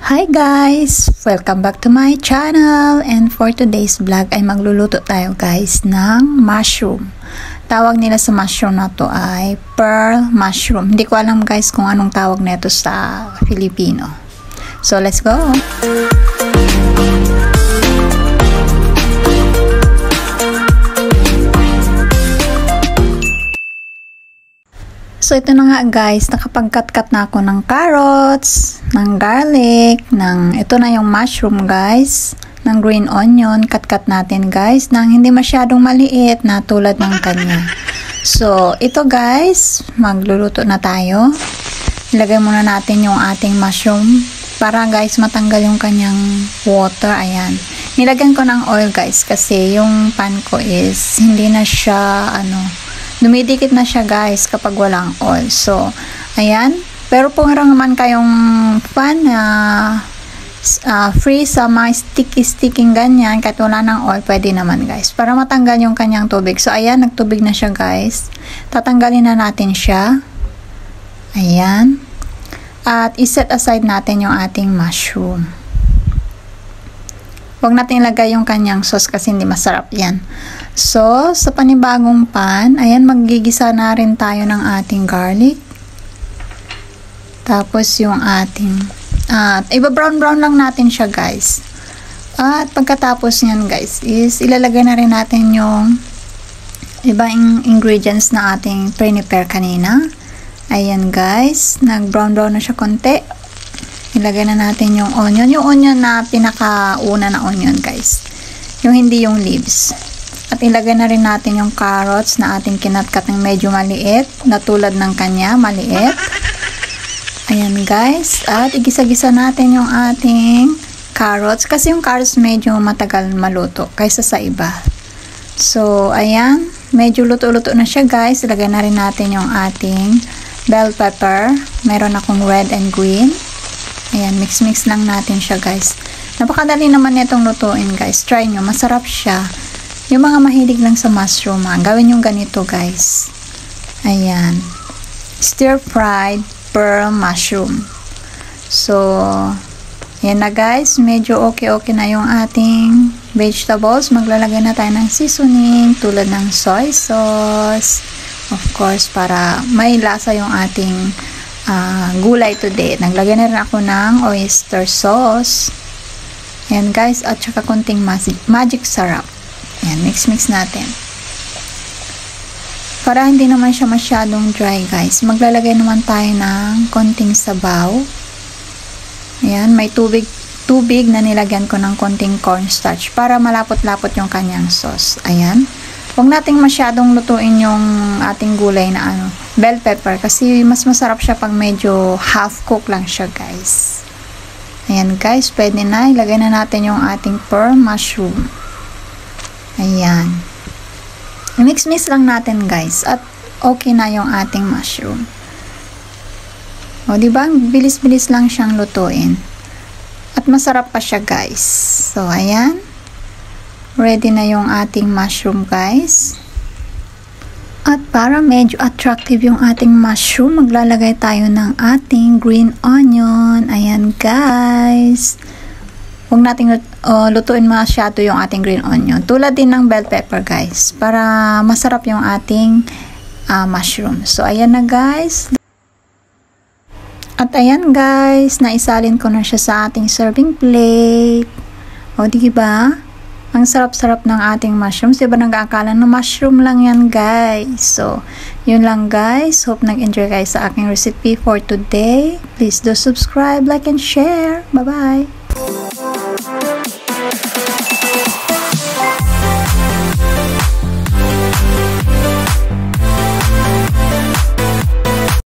Hi guys! Welcome back to my channel, and for today's vlog ay magluluto tayo guys ng mushroom. Tawag nila sa mushroom na to ay pearl mushroom. Hindi ko alam guys kung anong tawag nito sa Filipino. So let's go! So ito na nga guys, nakapag-cut na ako ng carrots, ng garlic, ito na yung mushroom guys, ng green onion. Cut natin guys, ng hindi masyadong maliit na tulad ng kanya. So ito guys, magluluto na tayo. Ilagay muna natin yung ating mushroom para guys matanggal yung kanyang water. Ayan. Nilagyan ko ng oil guys kasi yung pan ko is hindi na siya dumidikit na siya guys kapag walang oil. So, ayan. Pero kung naman kayong pan na free sa mga sticky ganyan, kahit wala ng oil, pwede naman guys. Para matanggal yung kanyang tubig. So, ayan. Nagtubig na siya guys. Tatanggalin na natin siya. Ayan. At iset aside natin yung ating mushroom. Huwag natin ilagay yung kanyang sauce kasi hindi masarap yan. So, sa panibagong pan, ayan, maggigisa na rin tayo ng ating garlic. Tapos yung ating, iba-brown lang natin siya guys. At pagkatapos nyan guys, is ilalagay na rin natin yung ibang ingredients na ating prepare kanina. Ayan guys, nag-brown na siya konti. Ilagay na natin yung onion. Yung onion na pinakauna na onion guys. Yung hindi yung leaves. At ilagay na rin natin yung carrots na ating kinatkat ng medyo maliit. Na tulad ng kanya, maliit. Ayan guys. At igisa-gisa natin yung ating carrots. Kasi yung carrots medyo matagal maluto kaysa sa iba. So, ayan. Medyo luto-luto na siya guys. Ilagay na rin natin yung ating bell pepper. Meron akong red and green. Ayan, mix lang natin siya guys. Napakadali naman itong lutuin guys. Try nyo, masarap siya. Yung mga mahilig lang sa mushroom, gawin yung ganito guys. Ayan. Stir-fried pearl mushroom. So, ayan na guys. Medyo okay na yung ating vegetables. Maglalagay na tayo ng seasoning tulad ng soy sauce. Of course, para may lasa yung ating gulay today. Naglagay na rin ako ng oyster sauce. Ayan guys, at saka konting magic syrup. Ayan, mix natin. Para hindi naman siya masyadong dry guys, maglalagay naman tayo ng konting sabaw. Ayan, may tubig na nilagyan ko ng konting cornstarch para malapot-lapot yung kanyang sauce. Ayan. Huwag nating masyadong lutuin yung ating gulay na bell pepper kasi mas masarap siya pag medyo half cook lang siya guys. Ayan guys, pwede na. Ilagay na natin yung ating pearl mushroom. Ayan. Mix lang natin guys at okay na yung ating mushroom. O diba, bilis-bilis lang siyang lutuin. At masarap pa siya guys. So ayan. Ready na yung ating mushroom guys. At para medyo attractive yung ating mushroom, maglalagay tayo ng ating green onion. Ayan guys. Huwag nating lutuin masyado yung ating green onion. Tulad din ng bell pepper guys. Para masarap yung ating mushroom. So ayan na guys. At ayan guys, naisalin ko na siya sa ating serving plate. O diba? Ang sarap-sarap ng ating mushrooms. Diba nag-aakala na mushroom lang yan guys. So, yun lang guys. Hope nag-enjoy kayo sa aking recipe for today. Please do subscribe, like, and share. Bye-bye!